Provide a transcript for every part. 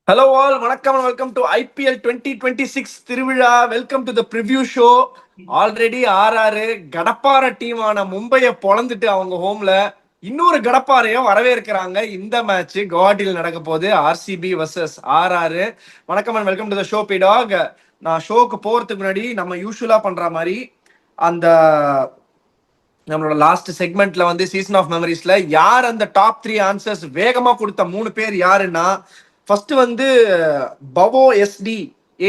Hello all, வணக்கம் and welcome to IPL 2026 திருவிழா. Welcome to the preview show. Already RR கடப்பார டீமான மும்பையை பொழந்துட்டு அவங்க ஹோம்ல இன்னொரு கடப்பாரையும் வரவேற்கிறாங்க. இந்த மேட்ச் குவாஹாட்டியில் நடக்க போகுது. RCB versus RR. வணக்கம் and welcome to the show பிடாக். நான் ஷோக்கு போறதுக்கு முன்னாடி நம்ம யூஸ்வலா பண்ற மாதிரி அந்த நம்மளோட லாஸ்ட் செக்மெண்ட்ல வந்து சீசன் ஆஃப் மெமரிஸ்ல யார் அந்த டாப் 3 ஆன்சர்ஸ் வேகமா கொடுத்த 3 பேர் யாருன்னா, ஃபர்ஸ்ட் வந்து பவோ எஸ்டி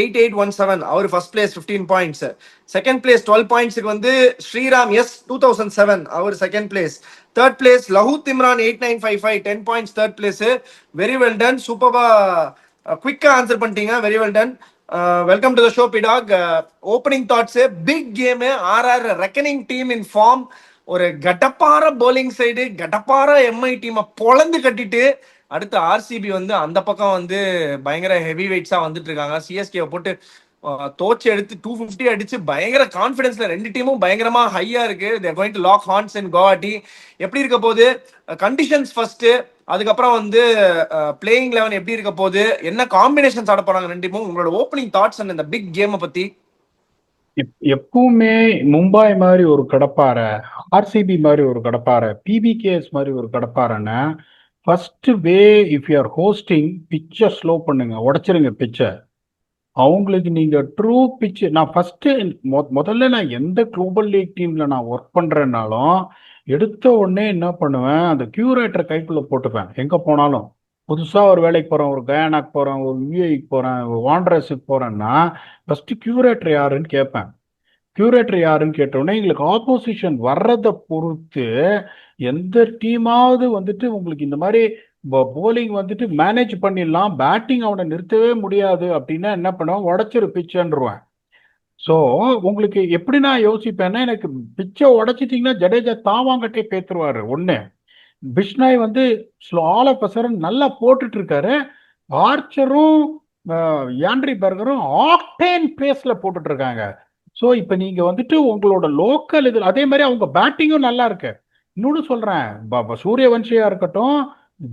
8817 அவர் first place 15 points. Second place 12 பாயிண்ட்ஸுக்கு வந்து ஸ்ரீராம் எஸ் 2007 அவர் செகண்ட் பிளேஸ். தேர்ட் பிளேஸ் லஹூத் Imran 8955 10 points third place. Very well done, சூப்பர்வா குவிக்கா ஆன்சர் பண்ணிட்டீங்க, very well done. Welcome to the show பிடாக். Opening thoughts, big game, RR reckoning team in form. ஒரு கடப்பார போலிங் சைடு கடப்பார எம்ஐ டீமை பொழந்து கட்டிட்டு அடுத்து ஆர்சிபி வந்து அந்த பக்கம் வந்து பயங்கர ஹெவி வெயிட்ஸா வந்துட்டு இருக்காங்க. சிஎஸ்கே போட்டு தோச்சு எடுத்து 250 அடிச்சு பயங்கர கான்பிடன்ஸ்ல ரெண்டு டீமும் பயங்கரமா ஹையா இருக்கு. They're going to log horns இன் குவாஹாட்டி. எப்படி இருக்க போகுது கண்டிஷன்ஸ் ஃபர்ஸ்ட், அதுக்கப்புறம் வந்து பிளேயிங் லெவன் எப்படி இருக்க போகுது, என்ன காம்பினேஷன்ஸ் ஆட போறாங்க ரெண்டு டீமும், உங்களோட ஓப்பனிங் தாட்ஸ் அண்ட் இந்த பிக் கேமை பத்தி. எப்பவுமே மும்பை மாதிரி ஒரு கடப்பாரை, ஆர்சிபி மாதிரி ஒரு கடப்பாரை, பிபிகேஎஸ் மாதிரி ஒரு கடப்பாரைன்னா first way if you are hosting பிச்சை ஸ்லோ பண்ணுங்க, உடைச்சிருங்க பிச்சை. அவங்களுக்கு நீங்க ட்ரூ பிச்சு. நான் ஃபர்ஸ்ட் முதல்ல நான் எந்த குளோபல் லீக் டீம்ல நான் ஒர்க் பண்றேன்னாலும் எடுத்த உடனே என்ன பண்ணுவேன், அந்த கியூரேட்டரை கைக்குள்ள போட்டுப்பேன். எங்க போனாலும் புதுசாக ஒரு வேலைக்கு போகிறேன், ஒரு கயானாக்கு போகிறேன், ஒரு யூஏக்கு போகிறேன், ஒரு வாண்டரஸுக்கு போகிறேன்னா ஃபஸ்ட்டு கியூரேட்டர் யாருன்னு கேட்பேன். கியூரேட்டர் யாருன்னு கேட்டோடனே எங்களுக்கு ஆப்போசிஷன் வர்றதை பொறுத்து எந்த டீமாவது வந்துட்டு உங்களுக்கு இந்த மாதிரி போலிங் வந்துட்டு மேனேஜ் பண்ணிடலாம், பேட்டிங் அவனை நிறுத்தவே முடியாது அப்படின்னா என்ன பண்ணுவேன், உடச்சிரு பிச்சுன்றுவேன். ஸோ உங்களுக்கு எப்படி நான் யோசிப்பேன்னா, எனக்கு பிச்சை உடைச்சிட்டிங்கன்னா ஜடேஜா தாவாங்கட்டே பேத்துருவாரு ஒன்று. பிஷ்னாய் வந்து ஆல் ஆஃப் அ நல்லா போட்டுட்டு இருக்காரு. ஆர்ச்சரும் யாண்ட்ரி பர்கரும் ஆக்டேன் பேஸ்ல போட்டுட்டு இருக்காங்க. ஸோ இப்போ நீங்க வந்துட்டு உங்களோட லோக்கல் இதில் அதே மாதிரி அவங்க பேட்டிங்கும் நல்லா இருக்கு. இன்னொன்று சொல்றேன், சூரியவன்ஷியா இருக்கட்டும்,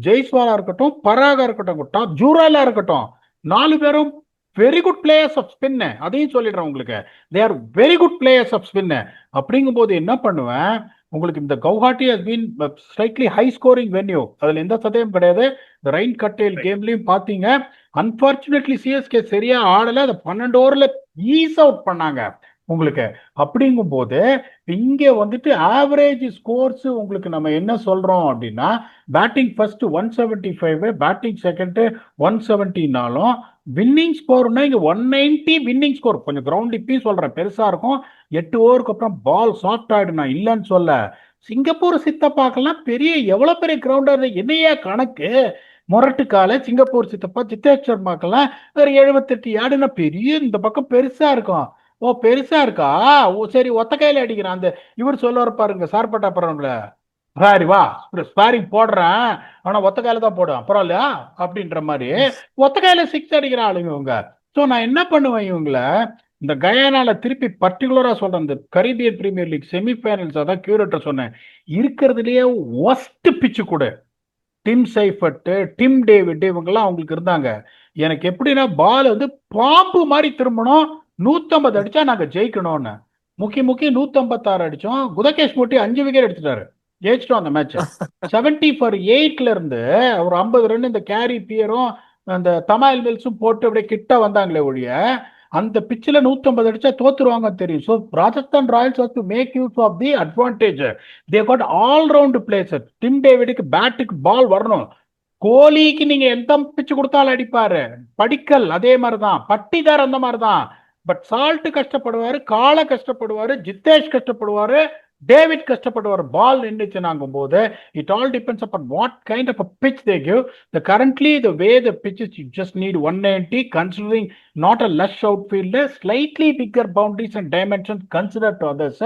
ஜெய்ஸ்வாலா இருக்கட்டும், பராகா இருக்கட்டும், டாப் ஜூராலா இருக்கட்டும், 4 பேரும் very good players of spin. அதையும் சொல்லிடுறேன் உங்களுக்கு, they are very good players of spin. அப்படிங்கும் போது என்ன பண்ணுவேன், உங்களுக்கு இந்த Guwahati has been slightly high scoring venue, அதுல எந்த சதயம் கிடையாது. இந்த ரைன் கட்டேல் கேம்லயும் பாத்தீங்க, அன்பார்ச்சுனேட்லி சிஎஸ்கே சரியா ஆடல, அதை 12 ஓவர்ல ஈஸ் அவுட் பண்ணாங்க உங்களுக்கு. அப்படிங்கும் போது இங்க வந்துட்டு ஆவரேஜ் ஸ்கோர்ஸ் உங்களுக்கு நம்ம என்ன சொல்றோம் அப்படின்னா, பேட்டிங் ஃபர்ஸ்ட் 175, பேட்டிங் செகண்ட் 170னாலும் வின்னிங் ஸ்கோர்னா இங்க 190 வின்னிங் ஸ்கோர். கொஞ்சம் கிரவுண்ட் இப்பயும் சொல்றேன் பெருசா இருக்கும், 8 ஓவருக்கு அப்புறம் பால் சாஃப்ட் ஆயிடும், நான் இல்லைன்னு சொல்ல. சிங்கப்பூர் சித்தப்பாக்கெல்லாம் பெரிய எவ்வளவு பெரிய கிரவுண்டர், என்னையா கணக்கு முரட்டுக்கால சிங்கப்பூர் சித்தப்பா சித்தேஷ் சர்மாக்கெல்லாம் ஒரு 78 யார்டுன்னா பெரிய, இந்த பக்கம் பெருசா இருக்கும். ஓ பெருசா இருக்கா, ஓ சரி ஒத்த கையில அடிக்கிறான் அந்த இவர் சொல்லுவார் பாருங்க, சார்பட்டா பரவாயில்ல, சாரி வா ஸ்பாரிங் போடுறேன் ஆனா ஒத்த கையில தான் போடுவேன் பரவாயில்லையா அப்படின்ற மாதிரி ஒத்த கையில 6 அடிக்கிற ஆளுங்க இவங்க. ஸோ நான் என்ன பண்ணுவேன், இவங்கள இந்த கயானால திருப்பி பர்டிகுலரா சொல்றேன், இந்த கரீபியன் பிரீமியர் லீக் செமிஃபைனல்ஸ் அதான் கியூரேட்டர் சொன்னேன், இருக்கிறதுலயே ஒஸ்ட் பிச்சு கூட டிம் சைஃபர்ட், டிம் டேவிட் இவங்கெல்லாம் அவங்களுக்கு இருந்தாங்க. எனக்கு எப்படின்னா பால் வந்து பாம்பு மாதிரி திரும்பணும், 150 அடிச்சா நாங்க ஜெயிக்கணும்னு. முக்கி 156 அடிச்சோம். குதகேஷ் மூட்டி 5 விக்கெட் எடுத்துட்டாரு, ஜெயிச்சிட்டோம் அந்த மேட்ச். 70 for 8ல இருந்து ஒரு 50 ரன் இந்த கேரி பியரும் அந்த தமாயில் மில்ஸும் போட்டு அப்படியே கிட்ட வந்தாங்களே ஒழிய, அந்த பிச்சில் 150 அடிச்சா தோத்துருவாங்க தெரியும். So Rajasthan Royals was to make use of the advantage. They got all round players. Tim டேவிடுக்கு பேட்டுக்கு பால் வரணும், கோலிக்கு நீங்க எந்த பிச்சு கொடுத்தாலும் அடிப்பாரு, படிக்கல் அதே மாதிரிதான், பட்டிதார் அந்த மாதிரிதான். பட் சால்ட் கஷ்டப்படுவாரு, கால கஷ்டப்படுவாரு, ஜித்தேஷ் கஷ்டப்படுவாரு, டேவிட் கஷ்டப்படுவார். பால் நின்றுச்சுனாங்கும் போது it all depends upon what kind of pitch they give. The currently the way the pitches, you just need 190 considering not a lush outfield, slightly bigger boundaries and dimensions considered to others.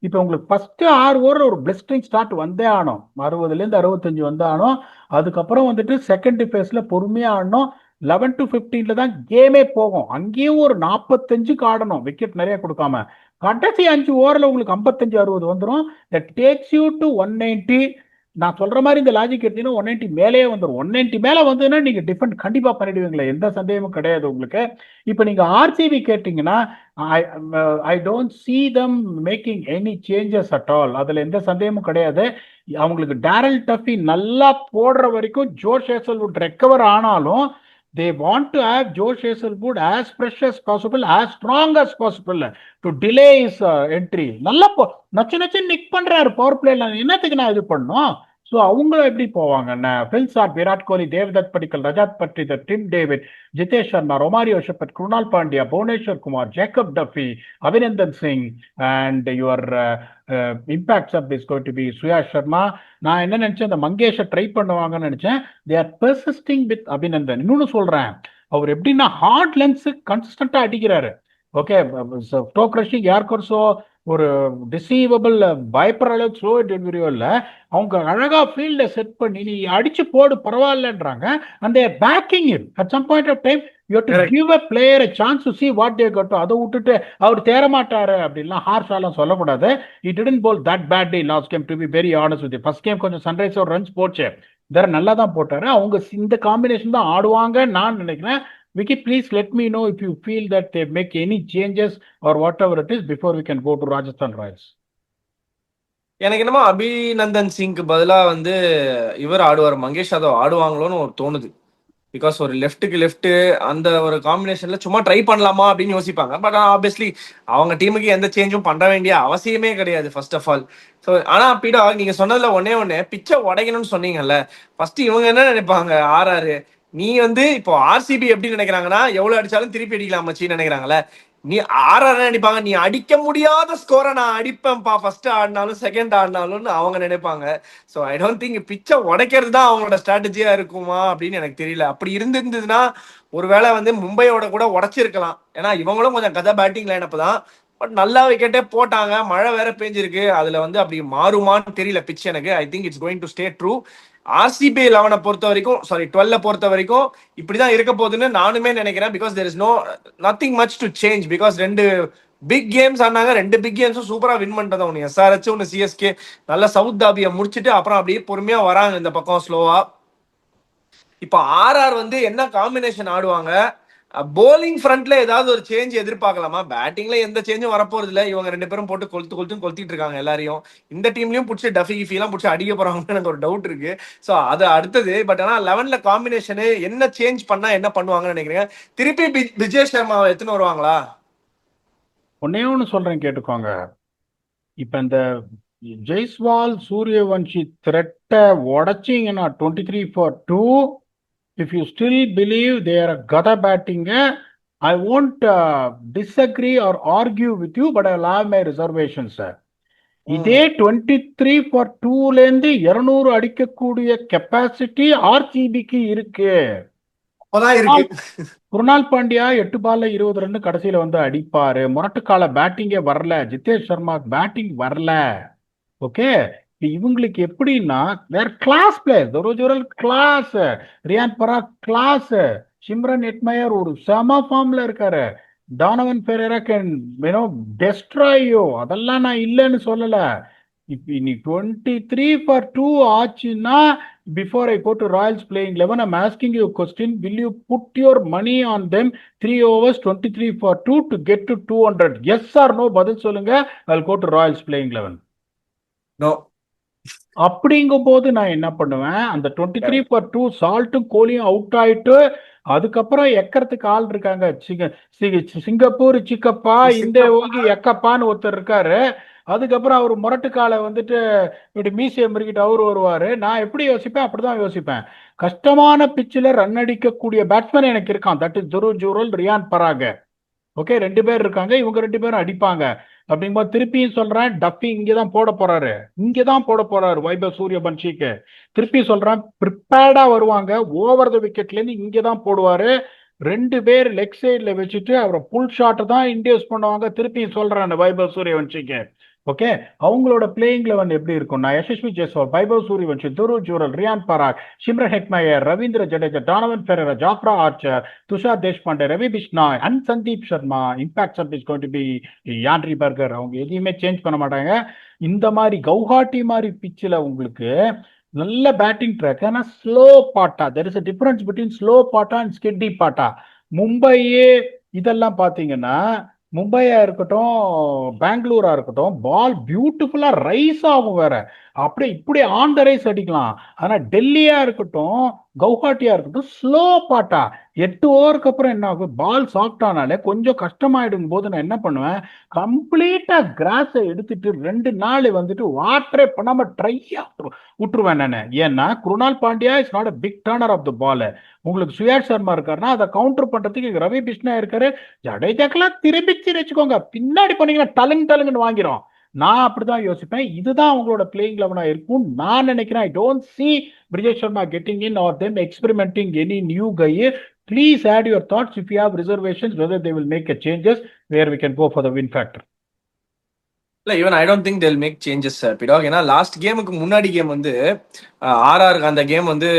இப்போ உங்களுக்கு first 6 over ஒரு blistering start வந்தே ஆனோம், 60லேருந்து 65 வந்தே ஆனோம். அதுக்கப்புறம் வந்துட்டு second ஃபேஸ்ல பொறுமையா ஆடணும். 11 to 15ல தான் கேமே போகும், அங்கேயும் ஒரு 45க்கு ஆடணும், விக்கெட் நிறைய கொடுக்காம. கடைசி 5 ஓவரில் உங்களுக்கு 55 60 வந்துடும். That takes you to 190. நான் சொல்ற மாதிரி இந்த லாஜிக் எடுத்தீங்கன்னா 190 மேலேயே வந்துடும். 190 மேல வந்ததுன்னா நீங்க டிஃபெண்ட் கண்டிப்பா பண்ணிடுவீங்களே, எந்த சந்தேகமும் கிடையாது உங்களுக்கு. இப்ப நீங்க ஆர்சிபி கேட்டீங்கன்னா I I don't see them making any changes at all. அதுல எந்த சந்தேகமும் கிடையாது. அவங்களுக்கு டேரல் டஃபி நல்லா போடுற வரைக்கும் ஜோஷ் ஹேசல்வுட் ரெக்கவர் ஆனாலும் they want to have Josh Hazelwood as fresh as possible, as strong as possible to delay his entry. நல்லா நச்சு நச்சு நிக் பண்றாரு பவர் பிளேல, என்னத்துக்கு நான் இது பண்ணும். ஸோ அவங்க எப்படி போவாங்க? Phil Salt, Virat Kohli, Devdutt Padikkal, Rajat Patidar, Tim David, Jitesh Sharma, Romario Shepherd, Krunal Pandya, Bhuvneshwar Kumar, Jacob Duffy, Abhinandan Singh and your impact sub is going to be Suyash Sharma. நான் என்ன நினைச்சேன், இந்த மங்கேஷை ட்ரை பண்ணுவாங்கன்னு நினைச்சேன். They are persisting with Abhinandan. இன்னொன்னு சொல்றேன், அவர் எப்படின்னா ஹார்ட் லென்ஸ் கன்சிஸ்டண்டா அடிக்கிறாரு. ஓகே, ஸ்டோக் ரஷிங் யாருக்கோ ஒரு டிசீவபிள் பயப்படுற அளவுக்கு ஸ்லோ டெலிவரியோ இல்லை. அவங்க அழகா ஃபீல்ட செட் பண்ணி நீ அடிச்சு போடு பரவாயில்லன்றாங்க. அந்த backing it at some point of time you do give a player a chance to see what they got to. அதை விட்டுட்டு அவர் தேரமாட்டாரு அப்படின்லாம் ஹார்ஷாலாம் சொல்லக்கூடாது. he didn't bowl that badly last game, to be very honest with you. First game கொஞ்சம் sunrise ஒரு runs போச்சு, வேற நல்லா தான் போட்டாரு. அவங்க இந்த காம்பினேஷன் தான் ஆடுவாங்க நான் நினைக்கிறேன். Vicky, please let me know if you feel that they make any changes or whatever it is before we can go to Rajasthan Royals. எனக்கு என்னமோ அபிநந்தன் சிங்க்கு பதிலா வந்து இவர் ஆடுவார், மங்கேஷ் யாதவ் ஆடுவாங்களோன்னு ஒரு தோணுது. பிகாஸ் ஒரு லெஃப்ட்டுக்கு லெஃப்ட் அந்த ஒரு காம்பினேஷன்ல சும்மா ட்ரை பண்ணலாமா அப்படின்னு யோசிப்பாங்க. பட் ஆப்வியஸ்லி அவங்க டீமுக்கு எந்த சேஞ்சும் பண்ண வேண்டிய அவசியமே கிடையாது ஃபர்ஸ்ட் ஆஃப் ஆல். ஸோ ஆனா பீடா, நீங்க சொன்னதுல ஒன்னே பிச்சை உடைக்கணும்னு சொன்னீங்கல்ல, ஃபர்ஸ்ட் இவங்க என்ன நினைப்பாங்க, ஆர்ஆர் நீ வந்து இப்போ ஆர்சிபி எப்படி நினைக்கிறாங்கன்னா எவ்வளவு அடிச்சாலும் திருப்பி அடிக்கலாம் மச்சின்னு நினைக்கிறாங்கல்ல. நீ ஆர்ஆர் நினைப்பாங்க நீ அடிக்க முடியாத ஸ்கோரை நான் அடிப்பேன்ப்பா ஃபர்ஸ்ட் ஆடினாலும் செகண்ட் ஆடினாலும்னு அவங்க நினைப்பாங்க. ஸோ ஐ டோன்ட் திங்க் பிச்சை உடைக்கிறது தான் அவங்களோட ஸ்ட்ராட்டஜியா இருக்குமா அப்படின்னு எனக்கு தெரியல. அப்படி இருந்திருந்ததுன்னா ஒருவேளை வந்து மும்பையோட கூட உடைச்சிருக்கலாம். ஏன்னா இவங்களும் கொஞ்சம் கதை பேட்டிங் லைனப் தான். பட் நல்லா விக்கெட்டே போட்டாங்க, மழை வேற பெஞ்சிருக்கு. அதுல வந்து அப்படி மாறுமான்னு தெரியல பிச். எனக்கு ஐ think it's going to stay true. RCB 11 பொறுத்த வரைக்கும், சாரி 12 பொறுத்த வரைக்கும் இப்படிதான் இருக்க போகுதுன்னு நானுமே நினைக்கிறேன். Because there is nothing much to change. Because 2 big games ஆனாங்க, 2 பிக் கேம்ஸும் சூப்பரா வின் பண்ணிட்டதா. ஒன்று எஸ்ஆர்ஹெச், ஒன்று சிஎஸ்கே. நல்லா சவுத் தாபியை முடிச்சுட்டு அப்புறம் அப்படியே பொறுமையா வராங்க இந்த பக்கம் ஸ்லோவா. இப்போ ஆர்ஆர் வந்து என்ன காம்பினேஷன் ஆடுவாங்க, போலிங் ஃப்ரண்ட்ல ஏதாவது ஒரு சேஞ்ச் எதிர்பார்க்கலாமா? பேட்டிங்ல எந்த சேஞ்சும் வரப்போறது இல்லை. இவங்க 2 பேரும் போட்டு கொளுத்திட்டு இருக்காங்க எல்லாரையும். இந்த டீம்லயும் பிடிச்சி டஃபி கிஃபிலாம் பிடிச்சி அடிக்க போறாங்கன்னு எனக்கு ஒரு டவுட் இருக்கு. ஸோ அது அடுத்தது. பட் ஆனால் 11ல காம்பினேஷனு என்ன சேஞ்ச் பண்ணா என்ன பண்ணுவாங்கன்னு நினைக்கிறேன். திருப்பி விஜய் சர்மாவை எடுத்துன்னு வருவாங்களா? ஒன்னு சொல்றேன் கேட்டுக்கோங்க. இப்ப இந்த ஜெய்ஸ்வால் சூரியவன்ஷி த்ரெட்டை உடைச்சிங்கன்னா 23 for 2, if you still believe they are gada batting, I won't disagree or argue with you, but I will have my reservations. இதே 23 for 2ல இருந்து 200 அடிக்கக்கூடிய கெப்பாசிட்டி ஆர்சிபிக்கு இருக்கு. குருணால் பாண்டியா 8 பால்ல 20 ரன் கடைசியில வந்து அடிப்பாரு. முரட்டுக்கால பேட்டிங்கே வரல, ஜிதேஷ் சர்மா பேட்டிங் வரல. ஓகே, இவங்களுக்கு எப்படின்னா வேற கிளாஸ் பிளேயர், கிளாஸ், ரியான் பராக் கிளாஸ், சிம்ரன் எட்மயர் ஒரு செம ஃபார்ம்ல இருக்காரு, டானவன் பெரேரா கேன் டெஸ்ட்ராய் யூ. அதெல்லாம் நான் இல்லைன்னு சொல்லல. இப்ப நீ 23 for 2 ஆச்சுன்னா, before I go to Royals playing 11, I'm asking you a question. Will you put your money on them 3 overs 23 for 2 to get to 200? Yes or no? பதில் சொல்லுங்க. I'll go to Royals playing 11. No. அப்படிங்கும் போது நான் என்ன பண்ணுவேன், அந்த 23 for 2 சால்ட்டும் கோலியும் அவுட் ஆயிட்டு அதுக்கப்புறம் எக்கறதுக்கு ஆள் இருக்காங்க. சிங்கப்பூர் சிக்கப்பா, இந்த ஓகி எக்கப்பான்னு ஒருத்தர் இருக்காரு. அதுக்கப்புறம் அவர் முரட்டுக்காலை வந்துட்டு இப்படி மீசையை முறுக்கிட்டு அவரு வருவாரு. நான் எப்படி யோசிப்பேன், அப்படிதான் யோசிப்பேன். கஷ்டமான பிச்சில் ரன் அடிக்கக்கூடிய பேட்ஸ்மேன் எனக்கு இருக்கான். That is Dhruv Jurel, Riyan Parag. Okay, 2 பேர் இருக்காங்க, இவங்க 2 பேரும் அடிப்பாங்க. அப்படிங்கும்போது திருப்பியும் சொல்றேன், டஃபி இங்கதான் போட போறாரு வைபவ் சூரியவன்ஷிக்கு. திருப்பி சொல்றேன், ப்ரிப்பேர்டா வருவாங்க. ஓவர் த விக்கெட்ல இருந்து இங்கதான் போடுவாரு. 2 பேர் லெக் சைட்ல வச்சுட்டு அவரை புல் ஷாட் தான் இன்டியூஸ் பண்ணுவாங்க. திருப்பியும் சொல்றேன் வைபவ் சூரியவன்ஷிக்கு. ஓகே, அவங்களோட பிளேயிங் லெவன் எப்படி இருக்கும்னா, Yashasvi Jaiswal, Vaibhav Suryavanshi, Dhruv Jurel, Riyan Parag, Shimron Hetmyer, Ravindra Jadeja, Donovan Ferreira, Jofra Archer, Tushar Deshpande, Ravi Bishnoi and Sandeep Sharma. Impact sub is going to be Nandre Burger. அவங்க எதையுமே சேஞ்ச் பண்ண மாட்டாங்க. இந்த மாதிரி கவுஹாட்டி மாதிரி பிச்சில் உங்களுக்கு நல்ல பேட்டிங் ட்ராக். ஆனா ஸ்லோ பாட்டா, there is a difference between slow பாட்டா அண்ட் ஸ்கிட்டி பாட்டா. மும்பையே இதெல்லாம் பாத்தீங்கன்னா, மும்பையா இருக்கட்டும், பெங்களூரா இருக்கட்டும், பால் பியூட்டிஃபுல்லா ரைஸ் ஆகும் வேற. அப்படியே இப்படி ஆன் த ரைஸ் அடிக்கலாம். ஆனா டெல்லியா இருக்கட்டும், கவுஹாட்டியா இருக்கட்டும், ஸ்லோ பாட்டா. 8 ஓவருக்கு அப்புறம் என்ன ஆகும், பால் சாஃப்ட் ஆனாலே கொஞ்சம் கஷ்டமாயிடும் போது நான் என்ன பண்ணுவேன், கம்ப்ளீட்டா கிராஸை எடுத்துட்டு 2 நாள் வந்துட்டு வாட்டரே பண்ணாம ட்ரையா விட்டுருவேன் நான். ஏன்னா Krunal Pandya is not a big turner of the ball. உங்களுக்கு சுயாஷ் சர்மா இருக்காருன்னா அதை கவுண்டர் பண்றதுக்கு ரவி பிஷ்ணா இருக்காரு. ஜடேஜாக்கெல்லாம் திருப்பி வச்சுக்கோங்க, பின்னாடி பண்ணீங்கன்னா டலுங்குன்னு வாங்கிரும். நான் அப்படிதான் யோசிப்பேன். இதுதான் அவங்களோட பிளேயிங் லெவனா இருக்கும் நான் நினைக்கிறேன். I don't see Brijesh Sharma getting in or them experimenting any new guy. Please add your thoughts if you have reservations whether they will make a changes where we can go for the win factor. இல்ல even I don't think they'll make changes பிடாக். ஏன்னா last கேமுக்கு முன்னாடி game வந்து RR அந்த game வந்து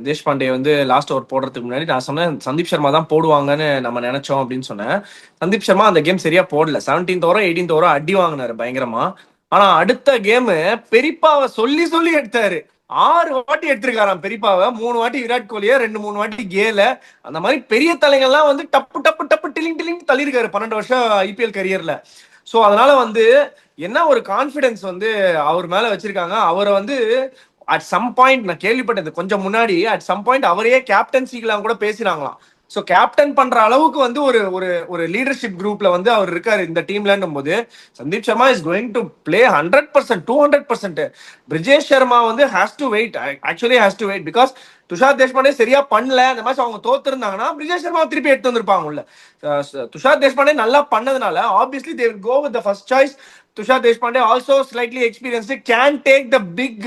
தேஷ்பாண்டே வந்து last over போடுறதுக்கு முன்னாடி நான் சொன்னேன் சந்தீப் சர்மா தான் போடுவாங்கன்னு நம்ம நினைச்சோம் அப்படின்னு சொன்னேன். சந்தீப் சர்மா அந்த கேம் சரியா போடல. 17th ஓவரோ 18th ஓவரோ அடி வாங்கினாரு பயங்கரமா. ஆனா அடுத்த கேம் பெரியப்பாவை சொல்லி சொல்லி எடுத்தாரு. 6 வாட்டி எடுத்திருக்காராம் பெரியப்பாவை. 3 வாட்டி விராட் கோலியை, 2-3 வாட்டி கேல. அந்த மாதிரி பெரிய தலைங்கள்லாம் வந்து டப்பு டப்பு டப்பு டிலிங் டிலிங் தள்ளியிருக்காரு 12 வருஷம் ஐபிஎல் கரியர்ல. ஸோ அதனால வந்து என்ன ஒரு கான்ஃபிடன்ஸ் வந்து அவர் மேல வச்சிருக்காங்க. அவரை வந்து அட் சம் பாயிண்ட் நான் கேள்விப்பட்டது கொஞ்சம் முன்னாடி, அட் சம் பாயிண்ட் அவரையே கேப்டன்சிக்கெல்லாம் கூட பேசினாங்களாம். ஸோ கேப்டன் பண்ற அளவுக்கு வந்து ஒரு ஒரு ஒரு லீடர்ஷிப் குரூப்ல வந்து அவர் இருக்காரு இந்த டீம்லன்னும் போது Sandeep Sharma is going to play 100%, 200%. Brijesh Sharma வந்து has to wait, actually has to wait because Tushar Deshpande சரியா பண்ணல. இந்த மாதிரி அவங்க தோத்துருந்தாங்கன்னா பிரிஜேஷ் சர்மா திருப்பி எடுத்து வந்திருப்பாங்க உள்ள. துஷார் தேஷ்பாண்டே நல்லா பண்ணதுனால obviously they will go with the first choice. Tushar Deshpande also slightly experienced, can take the big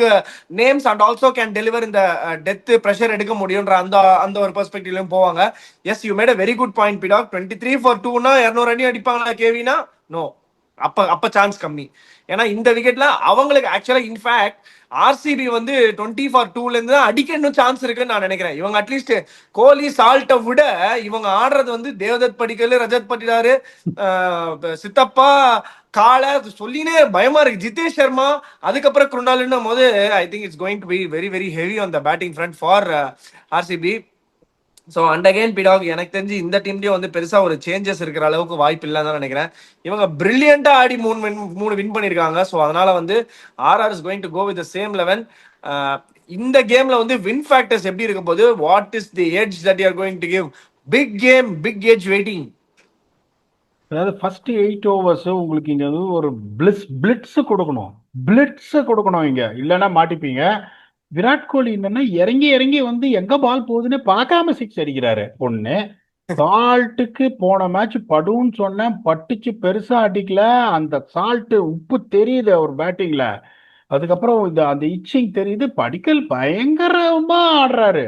names and also can deliver in the death pressure எடுக்க முடியும்ன்ற அந்த ஒரு பெர்ஸ்பெக்டிவ்லயும் போவாங்க. Yes you made a very good point பிடாக். 23 for 2 னா 200 run அடிப்பாங்களா கேவினா? No. அப்ப சான்ஸ் கம்மி. ஏன்னா இந்த விக்கெட்ல அவங்களுக்கு ஆக்சுவலா இன்ஃபேக்ட் ஆர்சிபி வந்து 20 for 2ல இருந்து தான் அடிக்க இன்னும் சான்ஸ் இருக்குன்னு நான் நினைக்கிறேன். இவங்க அட்லீஸ்ட் கோலி சால்ட்டை விட இவங்க ஆடுறது வந்து தேவதத் படிக்கல், ரஜத் பட்டிதாரு, சித்தப்பா காலை சொல்லினே பயமா இருக்கு. ஜிதேஷ் சர்மா அதுக்கப்புறம் குருண்டாலுன்னும் போது I think it's going to be very very heavy on the batting front for RCB. So and again பிடாக் எனக்கு தெரிஞ்சு இந்த டீம்லயும் வந்து பெருசா ஒரு சேஞ்சஸ் இருக்கிற அளவுக்கு வாய்ப்பு இல்லைன்னு தான் நினைக்கிறேன். இவங்க பிரில்லியண்டா ஆடி 3 வின் பண்ணிருக்காங்க. ஸோ அதனால வந்து RR is going to go with same 11. இந்த கேம்ல வந்து வின் ஃபேக்டர்ஸ் எப்படி இருக்க போது, what is the edge that you are going to give? Big game, big edge waiting. அதாவது ஃபர்ஸ்ட் 8 ஓவர்ஸ் உங்களுக்கு இங்க வந்து ஒரு பிளிட்ஸ் கொடுக்கணும். இங்க இல்லைன்னா மாட்டிப்பீங்க. விராட் கோலி என்னன்னா இறங்கி இறங்கி வந்து எங்க பால் போகுதுன்னு பார்க்காம 6 அடிக்கிறாரு. ஒண்ணு, சால்ட்டுக்கு போன மேட்ச் படுன்னு சொன்னேன், பட்டுச்சு, பெருசா அடிக்கல. அந்த சால்ட் உப்பு தெரியுது அவர் பேட்டிங்ல. அதுக்கப்புறம் அந்த இச்சிங் தெரியுது. படிக்கல் பயங்கரமா ஆடுறாரு.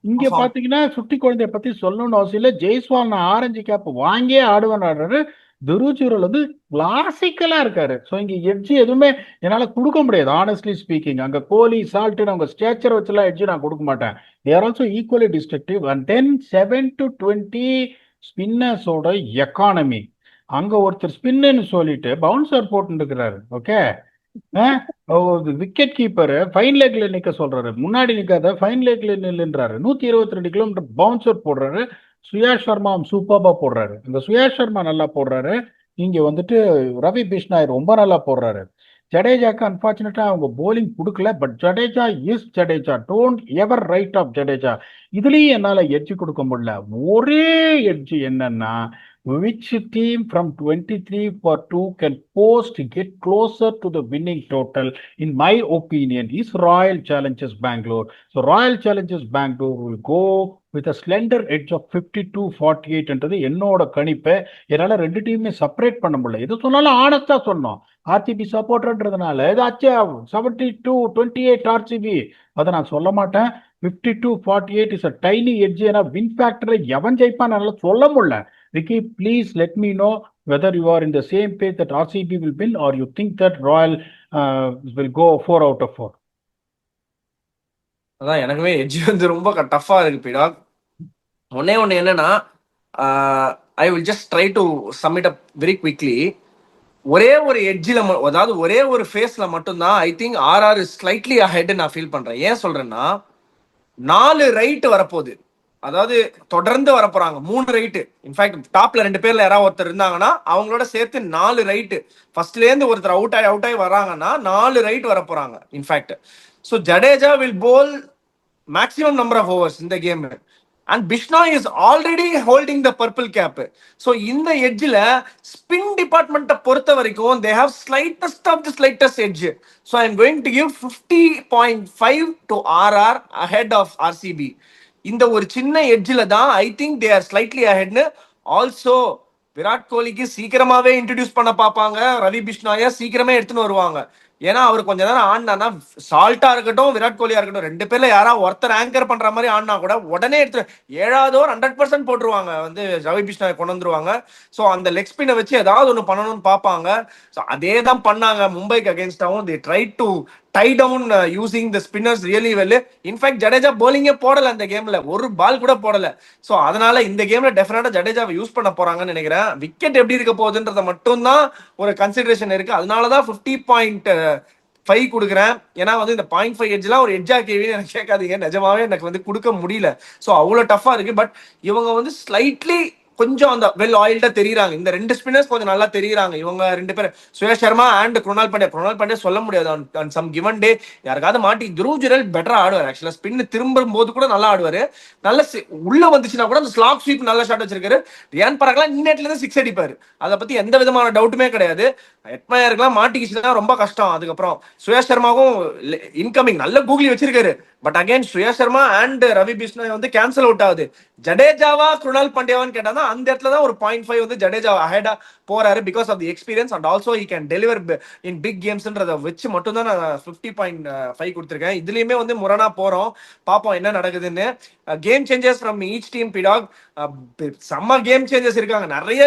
இங்க பாத்தீங்கன்னா சுட்டி குழந்தைய பத்தி சொல்லணும்னு அவசியம் இல்ல. ஜெய்ஸ்வால் நான் ஆரஞ்சு கேப் வாங்கியே ஆடுவேன் ஆடுறாரு. துருஜூரல் வந்து கிளாசிக்கலா இருக்காரு. ஸோ இங்க எட்ஜி எதுவுமே என்னால கொடுக்க முடியாது ஆனஸ்ட்லி ஸ்பீக்கிங். அங்க கோலி சால்ட் அவங்க ஸ்டேச்சர் வச்சுலாம் எட்ஜி நான் கொடுக்க மாட்டேன். They're also equally destructive. And then 7-20 ஸ்பின்னர்ஸோட எக்கானமி. அங்க ஒருத்தர் ஸ்பின்னு சொல்லிட்டு பவுன்சர் போட்டு இருக்கிறாரு. ஓகே, விக்கெட் கீப்பர் ஃபைன் லெக்ல நிக்க சொல்றாரு. முன்னாடி நிக்காத ஃபைன் லெக்ல நில்லுன்றாரு. 122 கிலோமீட்டர் பவுன்சர் போடுறாரு. சுயாஷ் சர்மா சூப்பர்பா போடுறாரு. இந்த சுயாஷ் சர்மா நல்லா போடுறாரு. இங்க வந்துட்டு ரவி பிஷ்னாய் ரொம்ப நல்லா போடுறாரு. ஜடேஜாக்கு அன்பார்ச்சுனேட்டா அவங்க போலிங் கொடுக்கல. But Jadeja is Jadeja. Don't ever write off Jadeja. இதுலயும் என்னால எட்ஜ் கொடுக்க முடியல. ஒரே எட்ஜ் என்னன்னா, which team from 23 for 2 can post get closer to the winning total in my opinion is Royal Challengers Bangalore. So Royal Challengers Bangalore will go with a slender edge of 52-48 என்றது என்னோட கணிப்பு. என்னால ரெண்டு டீமே separate பண்ண முடியல. எது சொன்னாலும் ஆனஸ்டா சொன்னோம். ஆர்சிபி சப்போர்ட்ன்றதுனால ஏதாச்சும் 72-28 ஆர்சிபி அதை நான் சொல்ல மாட்டேன். 52-48 இஸ் அ டைனி எட்ஜ். ஏன்னா வின் ஃபேக்டரை எவன் ஜெயிப்பான் என்னால சொல்ல முடியல. Vicky, please let me know whether you are in the same page that RCB will win or you think that Royal will go 4 out of 4. அதான் எனக்குமே எட்ஜ் வந்து ரொம்ப டஃபா இருக்கு பிடாக். ஒண்ணு என்னன்னா, I will just try to sum it up very quickly. ஒரே ஒரு எட்ஜில், அதாவது ஒரே ஒரு ஃபேஸ்ல மட்டும்தான் I think RR slightly ahead நான் ஃபீல் பண்றேன். ஏன் சொல்றேன்னா 4 ரைட் வரப்போகுது, அதாவது தொடர்ந்து வரப்போறாங்க 3 ரைட்டு. இன்ஃபேக்ட் டாப்ல 2 பேர்ல யாராவது ஒருத்தர் இருந்தாங்கன்னா அவங்களோட சேர்த்து 4 ரைட்டு. ஃபர்ஸ்ட்ல இருந்து ஒருத்தர் அவுட் ஆகி வராங்கன்னா 4 ரைட் வர போறாங்க in fact. So Jadeja will bowl maximum number of overs இந்த game. And Bishnoi is already holding the purple cap. So இந்த எட்ஜில் ஸ்பின் டிபார்ட்மெண்ட்டை பொறுத்த வரைக்கும் they have slightest of the slightest edge. So I am going to give 50.5 to RR ahead of RCB. இந்த ஒரு சின்ன எட்ஜில் தான் I think they are slightly அஹெட்னு. ஆல்சோ விராட் கோலிக்கு சீக்கிரமாவே இன்ட்ரடியூஸ் பண்ண பார்ப்பாங்க, ரவி பிஷ்னாயை சீக்கிரமே எடுத்துன்னு வருவாங்க. ஏன்னா அவர் கொஞ்ச நேரம் ஆடினா, சால்ட்டா இருக்கட்டும் விராட் கோலியா இருக்கட்டும், 2 பேர்ல யாராவது ஒருத்தர் ஆங்கர் பண்ற மாதிரி ஆடினா கூட உடனே எடுத்து 7வது ஓவர் 100% போட்டுருவாங்க, வந்து ரவி பிஷ்னாயை கொண்டு வந்துருவாங்க. ஸோ அந்த லெக் ஸ்பின்னை வச்சு ஏதாவது ஒன்று பண்ணணும்னு பார்ப்பாங்க. ஸோ அதே தான் பண்ணாங்க மும்பைக்கு அகேன்ஸ்டாகவும். They try to tie down using the spinners really well. In fact Jadeja போலிங்கே போடல அந்த கேம்ல, ஒரு பால் கூட போடல. ஸோ அதனால இந்த கேம்ல டெஃபினட்டா ஜடேஜாவை யூஸ் பண்ண போறாங்கன்னு நினைக்கிறேன். விக்கெட் எப்படி இருக்க போகுதுன்றத மட்டும் தான் ஒரு கன்சிடரேஷன் இருக்கு. அதனாலதான் 50.5 கொடுக்குறேன். ஏன்னா வந்து இந்த 0.5 எட்ஜ்லாம் ஒரு எட்ஜா கேவின்னு எனக்கு கேட்காதீங்க, நிஜமாவே எனக்கு வந்து கொடுக்க முடியல. ஸோ அவ்வளோ டஃபா இருக்கு. பட் இவங்க வந்து ஸ்லைட்லி கொஞ்சம் அந்த வெல் ஆயில்டா தெரியுறாங்க. இந்த 2 ஸ்பின்னர்ஸ் கொஞ்சம் நல்லா தெரியுறாங்க. இவங்க 2 பேர் சுயேஷ் சர்மா அண்ட் குருணால் பாண்டியா சொல்ல முடியாது ஆன் சம் கிவன் டே யாருக்காவது மாட்டி. துருவ் ஜுரேல் பெட்டரா ஆடுவார் ஆக்சுவலா, ஸ்பின் திரும்பும் போது கூட நல்லா ஆடுவாரு. நல்ல உள்ள வந்துச்சுன்னா கூட அந்த ஸ்லாப் ஸ்வீப் நல்ல ஷாட் வச்சிருக்காரு. ரியான் பராக்லாம் இன்னேட்ல இருந்து 6 அடிப்பாரு, அதை பத்தி எந்த விதமான டவுட்டுமே கிடையாது. எட்மயருக்குலாம் மாட்டிக்கிச்சுன்னா ரொம்ப கஷ்டம். அதுக்கப்புறம் சுயேஷ் சர்மாவும் இன்கமிங் நல்ல கூகுளி வச்சிருக்காரு. But again Suyash Sharma and Ravi Bishnoi வந்து கேன்சல் அவுட் ஆகுது. ஜடேஜாவா குருணால் பாண்டியாவான்னு கேட்டா அந்த இடத்துல தான் ஒரு 0.5 வந்து ஜடேஜா அஹெடா போறாரு because of the experience and also he can deliver in big கேம்ஸ்ன்றத வச்சு மட்டும் தான் நான் 50.5 கொடுத்துருக்கேன். இதுலயுமே வந்து முரணா போறோம், பார்ப்போம் என்ன நடக்குதுன்னு. Game changers from each team பிடாக். செம்ம கேம் சேஞ்சர்ஸ் இருக்காங்க, நிறைய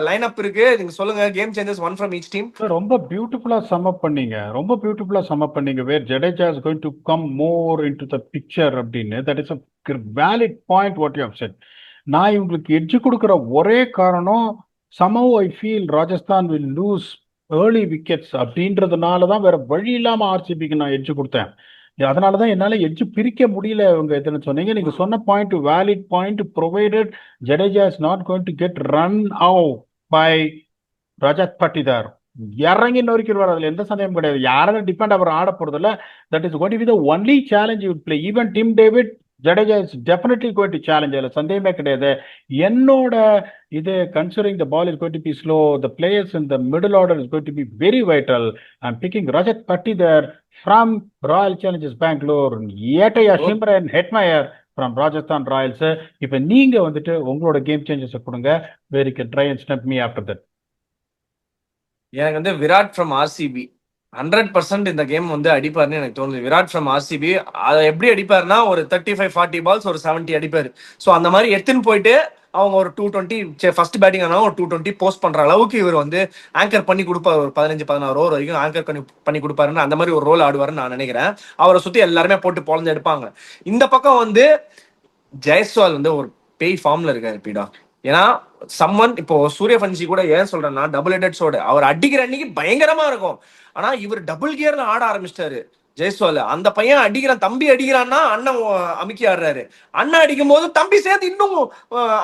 லைன் அப் இருக்கு. நீங்க சொல்லுங்க game changers one from each team. ரொம்ப பியூட்டிஃபுல்லா சம் அப் பண்ணீங்க, ரொம்ப பியூட்டிஃபுல்லா சம் அப் பண்ணீங்க. Where Jadeja is going to come more into the picture அப்படின்னு. That is a valid point what you have said. நான் இவங்களுக்கு எட்ஜ் கொடுக்குற ஒரே காரணம் somehow I feel Rajasthan will lose early wickets அப்படின்றதுனால தான், வேற வழி இல்லாம ஆர்சிபிக்கு நான் எட்ஜ் கொடுத்தேன். அதனால தான் என்னால எட்ஜ் பிரிக்க முடியல. இவங்க எதுன்னு சொன்னீங்க, நீங்க சொன்ன point valid point. Provided Jadeja is not going to get run out by Rajat Patidar. இறங்கி நொறுக்கிடுவார், அதுல எந்த சந்தேகம் கிடையாது. யாராவது டிபெண்ட் அவர் ஆட போறது இல்ல. That is going to be the only challenge you play. Even Tim David, Jadeja is definitely going to challenge, அதுல சந்தேகமே கிடையாது. என்னோட இது considering the ball is going to be slow, the players in the middle order is going to be very vital. I am picking Rajat Patidar from Royal Challengers Bangalore, ஏட்டையா Shimron Hetmyer from Rajasthan Royals. இப்ப நீங்க வந்துட்டு உங்களோட கேம் சேஞ்சஸ் கொடுங்க. வேர் you can try and snub me after that. எனக்கு வந்து Virat from RCB 100% இந்த game வந்து அடிப்பாருன்னு எனக்கு தோணுது. விராட் ஃப்ரம் ஆர்சிபி அதை எப்படி அடிப்பாருன்னா ஒரு 35-40 பால்ஸ் ஒரு 70 அடிப்பாரு. ஸோ அந்த மாதிரி எடுத்துன்னு போயிட்டு அவங்க ஒரு 220 ஃபர்ஸ்ட் பேட்டிங் ஆனால் ஒரு 220 போஸ்ட் பண்ற அளவுக்கு இவர் வந்து ஆங்கர் பண்ணி கொடுப்பாரு. ஒரு 15-16 ஓவர் வரைக்கும் ஆங்கர் பண்ணி கொடுப்பாருன்னு அந்த மாதிரி ஒரு ரோல் ஆடுவாருன்னு நான் நினைக்கிறேன். அவரை சுத்தி எல்லாருமே போட்டு பொழந்து எடுப்பாங்க. இந்த பக்கம் வந்து ஜெய்ஸ்வால் வந்து ஒரு பேய் ஃபார்ம்ல இருக்காரு பீடா. ஏன்னா சம்மன் இப்போ சூரியவன்ஷி கூட ஏன் சொல்றேன்னா டபுள் ஹெட்டட்ஸோட அவர் அடிக்கிற அன்னைக்கு பயங்கரமா இருக்கும். ஆனா இவர் டபுள் கியர்ல ஆட ஆரம்பிச்சிட்டாரு ஜெய்ஸ்வால். அந்த பையன் அடிக்கிறான், தம்பி அடிக்கிறான்னா அண்ணன் அமுக்கி ஆடுறாரு, அண்ணன் அடிக்கும் போது தம்பி சேர்த்து இன்னும்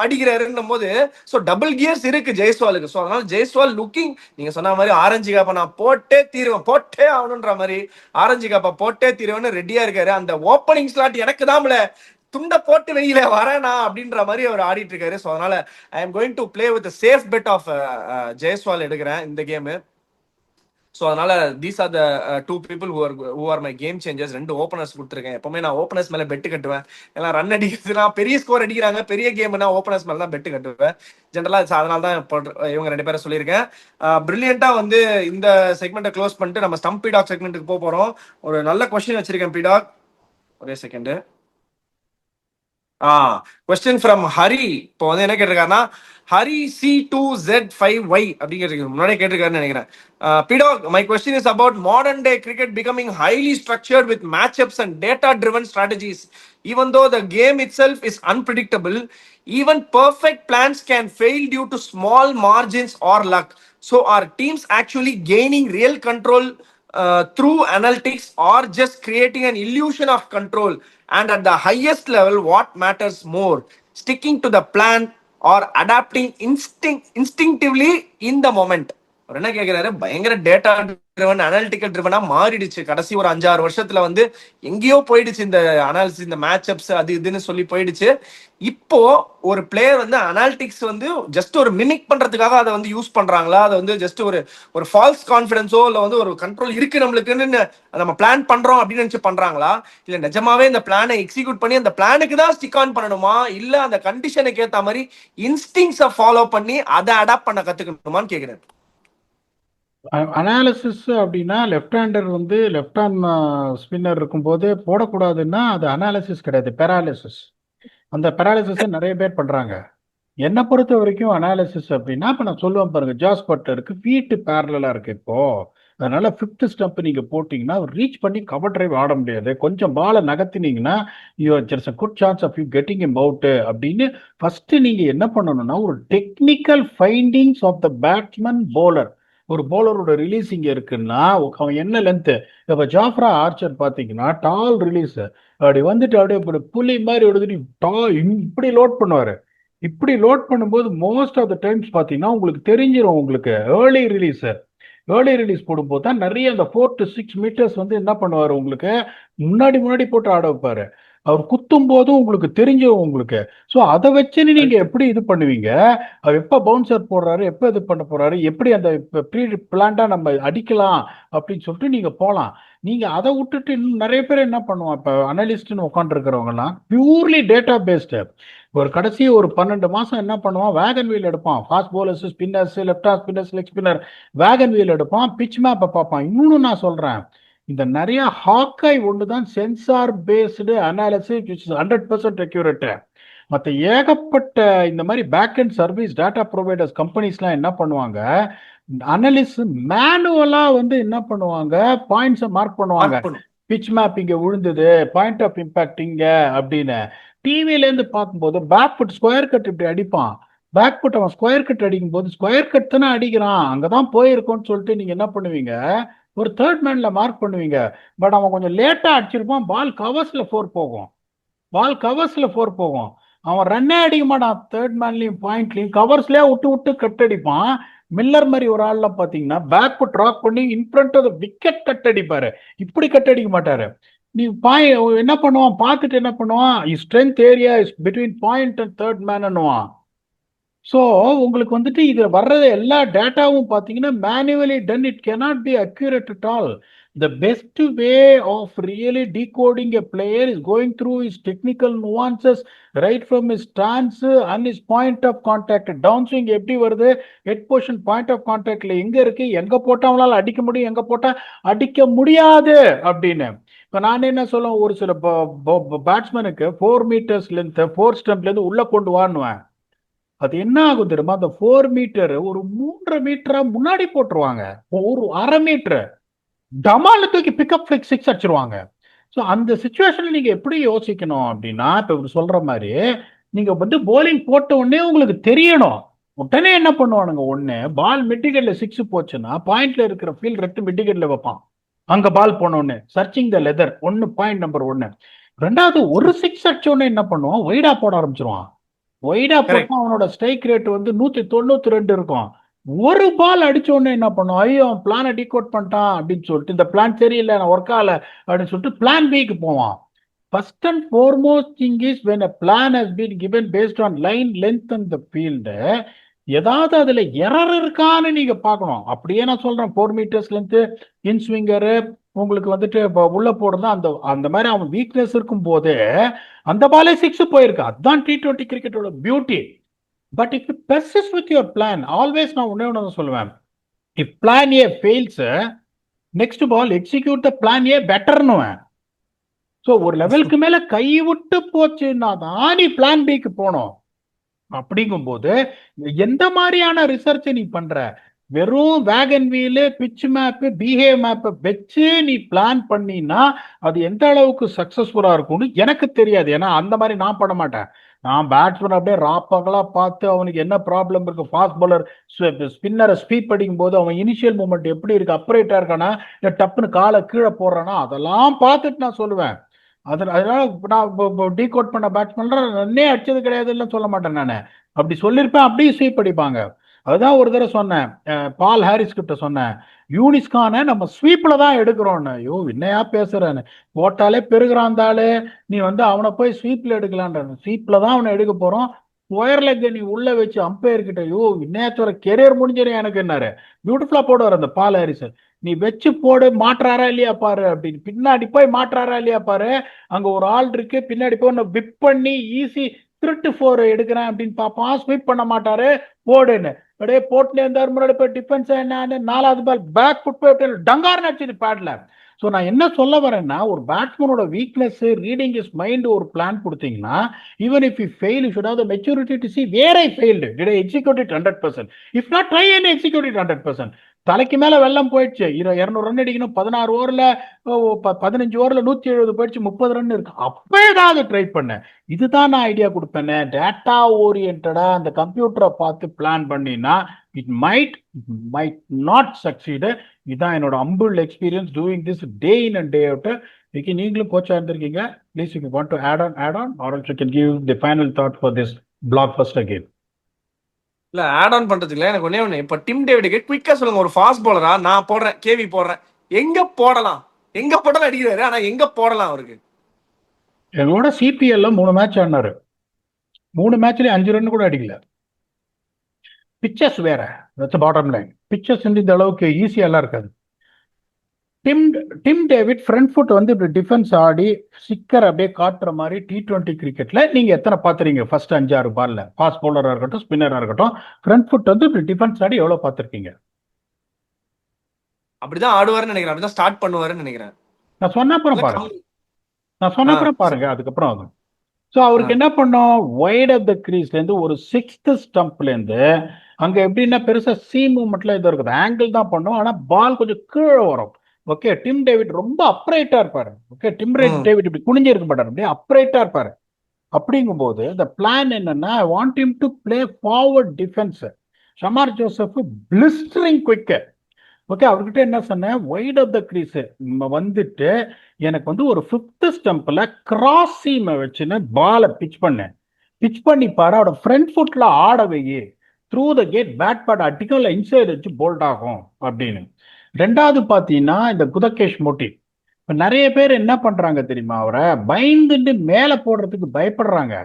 அடிக்கிறாருன்னும் போது ஸோ டபுள் கியர்ஸ் இருக்கு ஜெய்ஸ்வாலுக்கு. ஸோ அதனால ஜெய்ஸ்வால் லுக்கிங் நீங்க சொன்ன மாதிரி ஆரஞ்சு காப்பா நான் போட்டே தீருவேன், போட்டே ஆகணுன்ற மாதிரி ஆரஞ்சு காப்பா போட்டே தீருவேன்னு ரெடியா இருக்காரு. அந்த ஓப்பனிங் ஸ்லாட் எனக்கு தான்ல துண்டை போட்டு வெயில வரேனா அப்படின்ற மாதிரி அவர் ஆடிட்டு இருக்காரு. ஸோ அதனால I am going to play with safe bet of Jaiswal எடுக்கிறேன் இந்த கேமு. ஸோ அதனால these are the 2 people who are my game changers. 2 openers கொடுத்துருக்கேன். எப்பவுமே நான் ஓப்பனர்ஸ் மேல பெட்டு கட்டுவேன். எல்லாம் ரன் அடிக்கிறதுனா பெரிய ஸ்கோர் அடிக்கிறாங்க, பெரிய கேம்னா ஓப்பனர்ஸ் மேல தான் பெட்டு கட்டுவேன் ஜென்ரலா. அதனால தான் இவங்க 2 பேரை சொல்லியிருக்கேன். பிரில்லியண்டா வந்து இந்த செக்மெண்ட்டை க்ளோஸ் பண்ணிட்டு நம்ம ஸ்டம்ப் பீடாக் செக்மெண்ட்டுக்கு போறோம். ஒரு நல்ல கொஸ்டின் வச்சிருக்கேன் பீடாக், ஒரே செகண்ட். Question from Hari. இப்போ வந்து என்ன கேட்டிருக்காருன்னா ஹரி C2Z5Y அப்படிங்கிறது முன்னாடியே கேட்டிருக்காருன்னு நினைக்கிறேன். பிடாக், my question is about modern day cricket becoming highly structured with matchups and data driven strategies. Even though the game itself is unpredictable, even perfect plans can fail due to small margins or luck. So are teams actually gaining real control through analytics, or just creating an illusion of control? And at the highest level, what matters more, sticking to the plan or adapting instinctively in the moment? அவர் என்ன கேட்கிறாரு, பயங்கர data driven analytical ட்ரிவனா மாறிடுச்சு கடைசி ஒரு 5-6 வருஷத்துல. வந்து எங்கேயோ போயிடுச்சு இந்த அனாலிசிஸ், இந்த மேட்ச் அப்ஸ் அது இதுன்னு சொல்லி போயிடுச்சு. இப்போ ஒரு பிளேயர் வந்து அனாலிட்டிக்ஸ் வந்து ஜஸ்ட் ஒரு மிமிக் பண்றதுக்காக அதை வந்து யூஸ் பண்றாங்களா, அதை வந்து ஜஸ்ட் ஒரு ஒரு ஃபால்ஸ் கான்ஃபிடன்ஸோ இல்ல வந்து ஒரு கண்ட்ரோல் இருக்கு நம்மளுக்குன்னு நம்ம பிளான் பண்றோம் அப்படின்னு நினைச்சு பண்றாங்களா, இல்ல நிஜமாவே இந்த பிளானை எக்ஸிக்யூட் பண்ணி அந்த பிளானுக்கு தான் ஸ்டிக் ஆன் பண்ணணுமா, இல்ல அந்த கண்டிஷனுக்கு ஏத்த மாதிரி இன்ஸ்டிங்ஸை ஃபாலோ பண்ணி அதை அடாப்ட் பண்ண கத்துக்கணுமான்னு கேக்குறேன். அனாலிசிஸ் அப்படின்னா லெஃப்ட் ஹேண்டர் வந்து லெஃப்ட் ஹேண்ட் ஸ்பின்னர் இருக்கும்போது போடக்கூடாதுன்னா அது அனாலிசிஸ் கிடையாது, பெராலிசிஸ். அந்த பெராலிசிஸை நிறைய பேர் பண்றாங்க. என்னை பொறுத்த வரைக்கும் அனாலிசிஸ் அப்படின்னா இப்போ நான் சொல்லுவேன் பாருங்க, ஜாஸ் பட்லருக்கு ஃபீட்டு பேரலா இருக்கு இப்போ, அதனால ஃபிஃப்த் ஸ்டெப் நீங்க போட்டீங்கன்னா ரீச் பண்ணி கவர் டிரைவ் ஆட முடியாது, கொஞ்சம் பாலை நகர்த்தினீங்கன்னா there's a good chance of you getting him out அப்படின்னு ஃபர்ஸ்ட் நீங்க என்ன பண்ணணும்னா ஒரு technical findings of the batsman bowler. ஒரு போலரோட ரிலீஸ் இங்க இருக்குன்னா அவன் என்ன லென்த், இப்ப ஜாஃப்ரா ஆர்ச்சர் பாத்தீங்கன்னா டால் ரிலீஸ், அப்படி வந்துட்டு அப்படியே புலி மாதிரி இப்படி லோட் பண்ணுவாரு. இப்படி லோட் பண்ணும்போது மோஸ்ட் ஆஃப் த டைம்ஸ் பாத்தீங்கன்னா உங்களுக்கு தெரிஞ்சிடும், உங்களுக்கு ஏர்லி ரிலீஸ் போடும்போது தான் நிறைய அந்த 4 to 6 மீட்டர்ஸ் வந்து என்ன பண்ணுவாரு, உங்களுக்கு முன்னாடி போட்டு ஆட வைப்பாரு. அவர் குத்தும் போதும் உங்களுக்கு தெரிஞ்சிடும் உங்களுக்கு. ஸோ அதை வச்சு நீங்க எப்படி இது பண்ணுவீங்க, அவர் எப்ப பவுன்சர் போடுறாரு, எப்ப இது பண்ண போறாரு, எப்படி அந்த ப்ரீ பிளான்டா நம்ம அடிக்கலாம் அப்படின்னு சொல்லிட்டு நீங்க போகலாம். நீங்க அதை விட்டுட்டு இன்னும் நிறைய பேர் என்ன பண்ணுவான், இப்ப அனலிஸ்ட்னு உட்காந்துருக்கிறவங்க எல்லாம் பியூர்லி டேட்டா பேஸ்டு. ஒரு கடைசி ஒரு 12 மாசம் என்ன பண்ணுவான், வேகன் வீல் எடுப்பான், fast bowlers, spinners, left hand spinners, leg spinner, wagon wheel எடுப்பான், பிச் மேப்பை பார்ப்பான். இன்னொன்னு நான் சொல்றேன், இந்த நிறைய ஹாக்காய் ஒன்று தான் சென்சார் பேஸ்டு அனாலிசிஸ் 100% அக்யூரேட். மற்ற ஏகப்பட்ட இந்த மாதிரி back and service data providers கம்பெனிஸ்லாம் என்ன பண்ணுவாங்க, அனலிஸ் மேனுவலா வந்து என்ன பண்ணுவாங்க, பாயிண்ட்ஸை மார்க் பண்ணுவாங்க. பிச் மேப் இங்க விழுந்தது, பாயிண்ட் ஆஃப் இம்பாக்ட் இங்க அப்படின்னு. டிவில இருந்து பார்க்கும்போது பேக் ஃபுட் ஸ்கொயர் கட் இப்படி அடிப்பான், பேக் ஃபுட் அவன் ஸ்கொயர் கட் அடிக்கும் போது ஸ்கொயர் கட் தானே அடிக்கிறான், அங்கதான் போயிருக்கோம்னு சொல்லிட்டு நீங்க என்ன பண்ணுவீங்க, ஒரு தேர்ட் மேன்ல மார்க் பண்ணுவீங்க. பட் அவன் கொஞ்சம் லேட்டா அடிச்சிருப்பான், பால் கவர்ஸ்ல 4 போகும், அவன் ரன்னே அடிக்க மாட்டான், தேர்ட் மேன்லயும் பாயிண்ட்லயும் கவர்ஸ்லயே விட்டு கட் அடிப்பான். மில்லர் மாதிரி ஒரு ஆள்ல பாத்தீங்கன்னா பேக் ஃபுட் ட்ராப் பண்ணி in front of the wicket cut அடிப்பாரு, இப்படி கட் அடிக்க மாட்டாரு. நீ என்ன பண்ணுவான், பார்த்துட்டு என்ன பண்ணுவான், strength area is between point and third மேன்னுவான். ஸோ உங்களுக்கு வந்துட்டு இது வர்றது எல்லா டேட்டாவும் பார்த்தீங்கன்னா manually done, it cannot be accurate at all. The best way of really decoding a player is going through his technical nuances right from his stance and his point of contact. Downswing எப்படி வருது, head position point of கான்டாக்ட்ல எங்க இருக்கு, எங்க போட்டா அவங்களால அடிக்க முடியும், எங்க போட்டா அடிக்க முடியாது அப்படின்னு. இப்போ நான் என்ன சொல்லுவேன், ஒரு சில பேட்ஸ்மேனுக்கு 4 மீட்டர்ஸ் லென்த் 4 ஸ்டெம்ப்ல இருந்து உள்ள கொண்டு வான்னுவேன். அது என்ன ஆகும் தெரியுமா, அந்த 4 மீட்டர் ஒரு 3.5 மீட்டரா முன்னாடி போட்டுருவாங்க, ஒரு 1/2 மீட்டர் டமால தூக்கி பிக்கப் ஃபிளிக் 6 அடிச்சிருவாங்க. ஸோ அந்த சுச்சுவேஷன்ல நீங்க எப்படி யோசிக்கணும் அப்படின்னா, இப்ப இப்படி சொல்ற மாதிரி நீங்க வந்து போலிங் போட்ட உடனே உங்களுக்கு தெரியணும். உடனே என்ன பண்ணுவானுங்க, ஒண்ணு பால் மிட்டிகட்ல 6 போச்சுன்னா பாயிண்ட்ல இருக்கிற ஃபீல்ட் ரெட்டு மிட்டிகட்ல வைப்பான், அங்க பால் போனோன்னு சர்ச்சிங் த லெதர். ஒன்னு பாயிண்ட் நம்பர் 1. ரெண்டாவது, ஒரு 6 அடிச்ச உடனே என்ன பண்ணுவான், ஒய்டா போட ஆரம்பிச்சிருவான். ஒய்டா போட்டா அவனோட ஸ்ட்ரைக் ரேட் வந்து 192 இருக்கும். ஒரு பால் அடிச்ச உடனே என்ன பண்ணும், ஐயோ அவன் பிளானை டீகோட் பண்ணிட்டான் அப்படின்னு சொல்லிட்டு, இந்த பிளான் சரியில்லை நான் ஒர்க் ஆகல அப்படின்னு சொல்லிட்டு பிளான் பிக்கு போவான். First and foremost thing is when a plan has been given based on line length and the field, ஏதாவது அதுல எரர் இருக்கான்னு நீங்க பார்க்கணும். அப்படியே நான் சொல்றேன், 4 மீட்டர்ஸ் லென்த் இன் ஸ்விங்கரு உங்களுக்கு வந்துட்டு உள்ள போடுறது, அந்த அந்த மாதிரி அவன் வீக்னஸ் இருக்கும் போதே அந்த பாலே 6 போயிருக்கு. அதுதான் T20 கிரிக்கெட்டோட beauty. But if you persist with your plan, always நான் ஒண்ணு சொல்லுவேன், if plan A fails, next ball execute the plan A பெட்டர்னுவேன். ஸோ ஒரு லெவலுக்கு மேல கைவிட்டு போச்சுன்னா தான் நீ பிளான் பிக்கு போனோம். அப்படிங்கும்போது எந்த மாதிரியான ரிசர்ச் நீ பண்ற, வெறும் வேகன் வீலு, பிச் மேப்பு, பிஹேவ் மேப்பை வச்சு நீ பிளான் பண்ணினா அது எந்த அளவுக்கு சக்சஸ்ஃபுல்லா இருக்கும்னு எனக்கு தெரியாது. ஏன்னா அந்த மாதிரி நான் பண்ண மாட்டேன். நான் பேட்ஸ்மேன் அப்படியே ராப்பகலா பார்த்து அவனுக்கு என்ன ப்ராப்ளம் இருக்கு, ஃபாஸ்ட் பாலர் ஸ்பின்னரை ஸ்வீப் அடிக்கும் போது அவன் இனிஷியல் மூமெண்ட் எப்படி இருக்கு, அப்ரேட்டா இருக்கானா இல்ல டப்புன்னு காலை கீழே போடுறானா, அதெல்லாம் பார்த்துட்டு நான் சொல்லுவேன். அதனால நான் டீகோட் பண்ண பேட்ஸ்மேன் ரன்னே அடிச்சது கிடையாதுன்னு சொல்ல மாட்டேன் நான். அப்படி சொல்லியிருப்பேன், அப்படியே ஸ்வீப் அடிப்பாங்க. அதுதான் ஒரு தடவை சொன்னேன், பால் ஹாரிஸ் கிட்ட சொன்னேன், யூனிஸ்கான நம்ம ஸ்வீப்ல தான் எடுக்கிறோன்னு. ஐயோ என்னையா பேசுறேன்னு, போட்டாலே பெருகிறாந்தாலே நீ வந்து அவனை போய் ஸ்வீப்ல எடுக்கலான்ற, ஸ்வீப்ல தான் அவனை எடுக்க போறோம். ஒயர் லெக் நீ உள்ள வச்சு அம்பையர் கிட்ட, ஐயோ இன்னேத்தோட கெரியர் முடிஞ்சிடும் எனக்கு என்னாரு. பியூட்டிஃபுல்லா போடுவார் அந்த பால் ஹாரிஸ். நீ வச்சு போடு, மாற்றாரா இல்லையா பாரு அப்படின்னு, பின்னாடி போய் மாற்றாரா இல்லையா பாரு, அங்க ஒரு ஆள் இருக்கு பின்னாடி போய் உன்னை விப் பண்ணி ஈஸி திருட்டு ஃபோர் எடுக்கிறேன் அப்படின்னு பார்ப்பான், ஸ்வீப் பண்ண மாட்டாரு, போடுன்னு அப்படியே போட்டுல இருந்தார். முன்னாடி போய் டிஃபென்ஸ் என்ன, நாலாவது பால் பேக் ஃபுட் போய் டங்கார்னு அடிச்சது பேட்ல. ஸோ நான் என்ன சொல்ல வரேன்னா, ஒரு பேட்ஸ்மேனோட வீக்னஸ் ரீடிங் இஸ் மைண்ட் ஒரு பிளான் கொடுத்தீங்கன்னா, even if you fail you should have the maturity to see where I failed, did I execute it 100%, if not try and execute it 100%. தலைக்கு மேல வெள்ளம் போயிடுச்சு, 200 ரன் அடிக்கணும், 16 ஓவர்ல 15 ஓவர்ல 170 போயிடுச்சு, 30 ரன் இருக்கு, அப்ப ஏதாவது ட்ரை பண்ண. இதுதான் நான் ஐடியா கொடுப்பேன், டேட்டா ஓரியன்டா அந்த கம்ப்யூட்டரை பார்த்து பிளான் பண்ணினா இட் மைட் நாட் சக்சீட். இதுதான் என்னோட ample experience doing this day in and day out. இன்னைக்கு நீங்களும் கோச்சா இருந்திருக்கீங்க, please you want to add on or else you can give the final thought for this blog first again. இல்ல add on பண்றதுக்கு எனக்கு ஒண்ணே ஒண்ணு, இப்ப டிம் டேவிடுக்கு குவிக்கா சொல்லுங்க, ஒரு ஃபாஸ்ட் பாலரா நான் போடுறேன், கேவி போடுறேன், எங்க போடலாம், எங்க போட்டாலும் அடிக்கிறாரு, ஆனா எங்க போடலாம் அவருக்கு? எங்களோட சிபிஎல்ல 3 மேட்ச் ஆடினாரு, 3 மேட்ச்லயும் 5 ரன் கூட அடிக்கல. பிச்சர்ஸ் வேற, பாட்டம் லைன் பிச்சர்ஸ் இந்த அளவுக்கு ஈஸியா எல்லாம் இருக்காது. டிம் டேவிட் ஃப்ரண்ட் ஃபுட் வந்து இப்படி டிஃபென்ஸ் ஆடி சிக்கர் அப்படியே காட்டுற மாதிரி T20 கிரிக்கெட்ல நீங்க எத்தனை பாத்துறீங்க? ஃபர்ஸ்ட் 5-6 பால்ல ஃபாஸ்ட் பவுலரா இருக்கட்டும் ஸ்பின்னரா இருக்கட்டும், ஃப்ரண்ட் ஃபுட் வந்து இப்படி டிஃபென்ஸ் ஆடி எவ்வளவு பாத்திருக்கீங்க? அப்படிதான் ஆடுவாருன்னு நினைக்கிறேன், அப்படிதான் ஸ்டார்ட் பண்ணுவாருன்னு நினைக்கிறேன். நான் சொன்ன அப்புறம் பாருங்க, நான் சொன்ன அப்புறம் பாருங்க, அதுக்கப்புறம் ஆகும். ஸோ அவருக்கு என்ன பண்ணோம், வைட் ஆஃப் த கிரீஸ்ல இருந்து ஒரு 6th ஸ்டம்ப்ல இருந்து அங்க எப்படின்னா பெருசா சி மூவ்மெண்ட்ல இது இருக்குது, ஆங்கிள் தான் பண்ணும், ஆனா பால் கொஞ்சம் கீழே வரும். ஓகே, டிம் டேவிட் ரொம்ப அப்ரைட்டா இருப்பாரு. ஓகே, டேவிட் இப்படி குனிஞ்சு இருக்க மாட்டாரு, அப்படியே அப்ரைட்டா இருப்பாரு. அப்படிங்கும்போது இந்த பிளான் என்னன்னா, I want him to play forward defence. Shamar Joseph blistering quick. Okay, அவர்கிட்ட என்ன சொன்னேன், வைட் ஆஃப் த கிரீஸ் வந்துட்டு எனக்கு வந்து ஒரு 5th ஸ்டம்ப்ல கிராஸ் சீமை வச்சுன்னு பாலை பிச் பண்ணி பாரு, அவரோட ஃப்ரண்ட் ஃபுட்ல ஆட வையே, through the gate bat pad அடிக்கும் இல்லை இன்சைட் வச்சு போல்ட் ஆகும் அப்படின்னு. ரெண்டாவது பாத்தீங்கன்னா இந்த குதகேஷ் மோட்டி, இப்ப நிறைய பேர் என்ன பண்றாங்க தெரியுமா, அவரை பயந்துட்டு மேல போடுறதுக்கு பயப்படுறாங்க.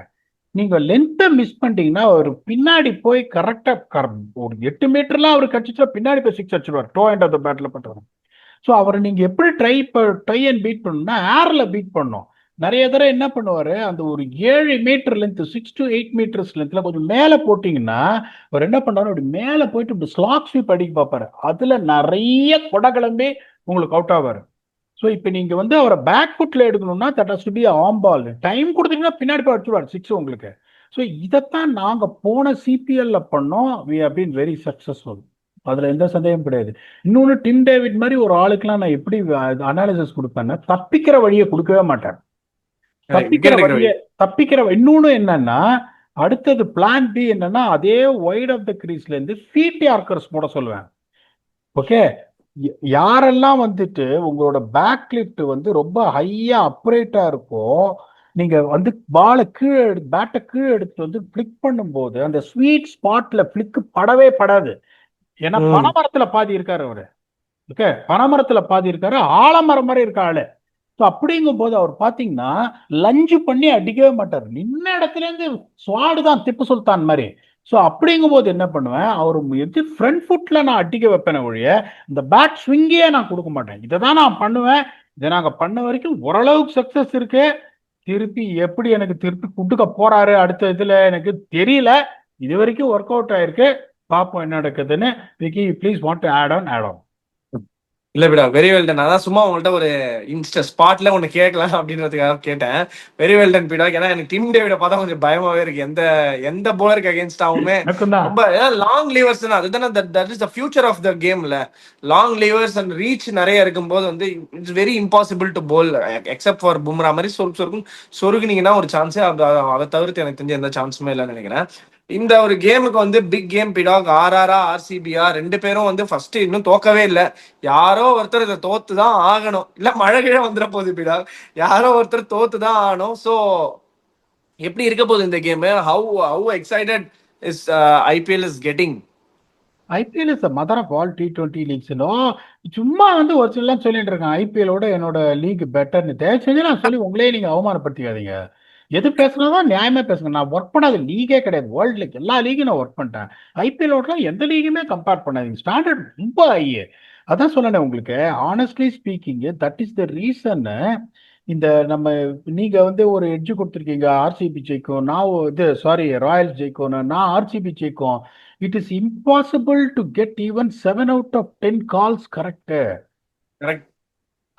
நீங்க லென்த்தை மிஸ் பண்ணிட்டீங்கன்னா அவர் பின்னாடி போய் கரெக்டா ஒரு 8 மீட்டர்லாம் அவர் கட்சிச்சா பின்னாடி போய் 6 அடிச்சிருவார், டோ அண்ட் ஆஃப் த பேட்ல பண்றாங்க. ஸோ அவரை நீங்க எப்படி ட்ரை அண்ட் பீட் பண்ணணும்னா ஏர்ல பீட் பண்ணணும். நிறைய தடவை என்ன பண்ணுவாரு, அந்த ஒரு 7 மீட்டர் லென்த் 6 to 8 மீட்டர்ஸ் லென்த்ல கொஞ்சம் மேல போட்டீங்கன்னா அவர் என்ன பண்ணாரு, அப்படி மேல போயிட்டு இப்படி ஸ்லாக் ஸ்வீப் அடிக்க பார்ப்பாரு, அதுல நிறைய கொடை கிளம்பி உங்களுக்கு அவுட் ஆவாரு. ஸோ இப்போ நீங்க வந்து அவரை பேக் ஃபுட்ல எடுக்கணும்னா தட் ஹஸ் டு பி ஆம் பால், டைம் கொடுத்தீங்கன்னா பின்னாடி போய் அடிச்சுடுவார் 6 உங்களுக்கு. ஸோ இதைத்தான் நாங்க போன சிபிஎல்ல பண்ணோம், we have been very successful, அதுல எந்த சந்தேகம் கிடையாது. இன்னொன்னு டிம் டேவிட் மாதிரி ஒரு ஆளுக்கெல்லாம் நான் எப்படி அனாலிசிஸ் கொடுப்பேன்னா, தப்பிக்கிற வழியை கொடுக்கவே மாட்டேன். தப்பிக்கிற இன்னொன்னு என்னன்னா, அடுத்தது பிளான் பி என்னன்னா, அதே வைட் ஆஃப் த கிரீஸ்ல இருந்து ஃபீட் யார்க்கர்ஸ் போட சொல்லுவேன். ஓகே, யாரெல்லாம் வந்துட்டு உங்களோட பேக் லிஃப்ட் வந்து ரொம்ப ஹையா அப்ரேட்டா இருக்கோ, நீங்க வந்து பாலை கீழே பேட்டை கீழே எடுத்து வந்து பிளிக் பண்ணும்போது அந்த ஸ்வீட் ஸ்பாட்ல பிளிக் படவே படாது. ஏன்னா பனைமரத்துல பாதி இருக்காரு அவரு. ஓகே, பனைமரத்துல பாதி இருக்காரு, ஆலமரம் மாதிரி இருக்க ஆளு. ஸோ அப்படிங்கும் போது அவர் பாத்தீங்கன்னா லஞ்சு பண்ணி அடிக்கவே மாட்டார், நின்ன இடத்துல இருந்து ஸ்வாடு தான் திப்பு சுல்தான் மாதிரி. ஸோ அப்படிங்கும் போது என்ன பண்ணுவேன், அவர் எது ஃப்ரண்ட் ஃபுட்ல நான் அடிக்க வைப்பேன் ஒழிய இந்த பேட் ஸ்விங்கே நான் கொடுக்க மாட்டேன். இதை தான் நான் பண்ணுவேன். இதை நாங்க பண்ண வரைக்கும் ஓரளவுக்கு சக்சஸ் இருக்கு. திருப்பி எப்படி எனக்கு திருப்பி குட்டுக்க போறாரு அடுத்த இதுல எனக்கு தெரியல. இது வரைக்கும் ஒர்க் அவுட் ஆயிருக்கு, பார்ப்போம் என்ன நடக்குதுன்னு. Vicky please want to add on. இல்ல விடா, வெரி வெல் டன். அதான் சும்மா உங்கள்ட்ட ஒரு இன்ஸ்டா ஸ்பாட்ல ஒன்னு கேட்கலாம் அப்படின்றதுக்காக கேட்டேன். வெரி வெல் டன் பீடா. ஏன்னா எனக்கு டிம் டேவிட பார்த்தா கொஞ்சம் பயமாவே இருக்கு. எந்த எந்த போலருக்கு அகேன்ஸ்டாவுமே எனக்கும் தான். ரொம்ப லாங் லீவர்ஸ் தான். அதுதானே that is the future of the கேம்ல. லாங் லீவர்ஸ் அண்ட் ரீச் நிறைய இருக்கும்போது வந்து it's very impossible to bowl except for Bumrah மாதிரி சொருகுனீங்கன்னா ஒரு சான்ஸே. அதை தவிர்த்து எனக்கு தெரிஞ்ச எந்த சான்ஸுமே இல்லைன்னு நினைக்கிறேன். இந்த ஒரு கேமுக்கு வந்து பிக் கேம் பிடாக் ஆர்ஆரா ஆர்சிபியா ரெண்டு பேரும் வந்து ஃபர்ஸ்ட் இன்னும் தோக்கவே இல்லை. யாரோ ஒருத்தர் இதை தோத்து தான் ஆகணும். இல்ல மழை கீழே வந்துட போகுது பிடாக். யாரோ ஒருத்தர் தோத்து தான் ஆகணும். ஸோ எப்படி இருக்க போகுது இந்த game? How excited is IPL is getting? IPL is mother of all T20 லீக்ஸ்னோ. சும்மா வந்து ஒரு சிலாம் சொல்லிட்டு இருக்கான் ஐபிஎலோட என்னோட லீக் பெட்டர்னு. தயவு செஞ்சு நான் சொல்லி உங்களே நீங்க அவமானப்படுத்திக்காதீங்க. எது பேசுனதான் நியாயமா பேசுங்க. நான் ஒர்க் பண்ணாத லீகே கிடையாது. வேர்ல்டு லீக் எல்லா லீகும் நான் ஒர்க் பண்ணிட்டேன். ஐபிஎலோட எந்த லீகுமே கம்பேர் பண்ணாதீங்க. ஸ்டாண்டர்ட் ரொம்ப ஹை. அதான் சொன்னேன் உங்களுக்கு. Honestly speaking that is the reason. இந்த நம்ம நீங்க வந்து ஒரு எட்ஜ் கொடுத்துருக்கீங்க ஆர்சிபி ஜெயிக்கும், நான் இது சாரி ராயல்ஸ் ஜெயிக்கும்னு. நான் ஆர்சிபி ஜெயிக்கும். It is impossible to get even 7 out of 10 calls correct. Correct.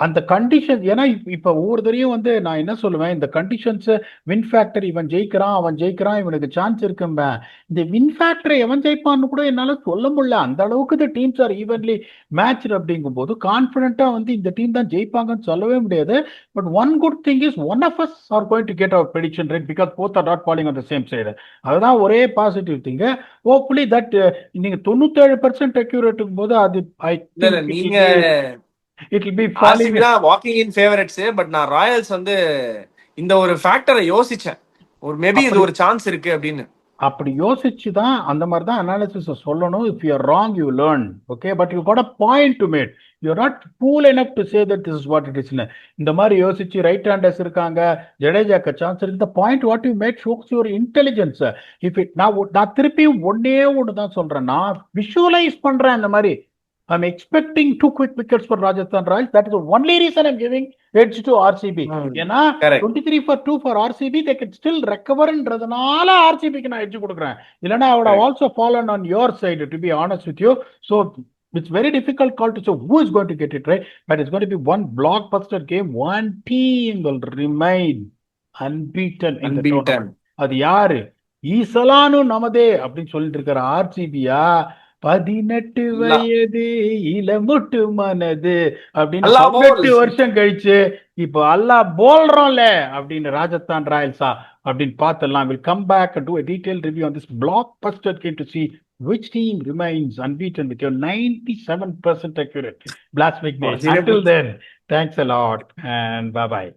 அந்த கண்டிஷன் ஏன்னா இப்ப ஒவ்வொரு தரையும் வந்து நான் என்ன சொல்லுவேன், இந்த கண்டிஷன்ஸ் வின் ஃபேக்டர் இவன் ஜெயிக்கிறான் அவன் ஜெயிக்கிறான் இவனுக்கு சான்ஸ் இருக்கும்பேன். இந்த வின் ஃபேக்டரை எவன் ஜெயிப்பான்னு கூட என்னால சொல்ல முடியல. அந்த அளவுக்கு இந்த டீம்ஸ் ஆர் ஈவன்லி மேட்ச் அப்படிங்கும் போது கான்பிடண்டா வந்து இந்த டீம் தான் ஜெயிப்பாங்கன்னு சொல்லவே முடியாது. But one good thing is one of us are going to get our prediction right because both are not falling on the same side. அதுதான் ஒரே பாசிட்டிவ் திங். ஹோப்ஃபுல்லி தட் நீங்க 97% அக்யூரேட்டுக்கும் போது அது ஐ திங்க் நீங்க it will be falling. RCB தான் walking in favourites. But நான் Royals வந்து இந்த ஒரு ஃபேக்டரை யோசிச்சேன். ஒரு மேபி இது ஒரு சான்ஸ் இருக்கு அப்படின்னு. அப்படி யோசிச்சு தான் அந்த மாதிரி தான் அனாலிசிஸ் சொல்லணும். If you are wrong you learn. Okay but you got a point to made. You are not fool enough to say that this is what it இஸ்னு. இந்த மாதிரி யோசிச்சு ரைட் ஹேண்டர்ஸ் இருக்காங்க ஜடேஜாக்கு சான்ஸ் இருக்கு. இந்த point what you made shows your intelligence. If it நான் திருப்பியும் ஒன்னே ஒன்று தான் சொல்றேன். நான் விஷுவலைஸ் பண்றேன் இந்த மாதிரி. I'm expecting 2 quick wickets for Rajasthan Royals. That is the only reason I'm giving edge to RCB. ஏன்னா 23-2 for RCB, they can still recover ன்றதுனால RCBக்கு நான் edge கொடுக்குறேன். இல்லைன்னா I would have also fallen on your side to be honest with you. So it's very difficult call to say who is going to get it right. But it's going to be one blockbuster game. One team will remain unbeaten in the tournament. அது யாரு? ஈசலானு நமதே அப்படின்னு சொல்லிட்டு இருக்கிற RCBயா 18 வயது இளமுட்டு மனது அப்படின்னு 18 வருஷம் கழிச்சு இப்போ அல்லா போல்றோம்ல அப்படின்னு ராஜஸ்தான் ராயல்ஸா அப்படின்னு பார்த்தலாம். Will come back and do a detailed review on this blockbuster game to see which team remains unbeaten with your 97% accurate. Blast Vignesh. Until then, thanks a lot and bye bye.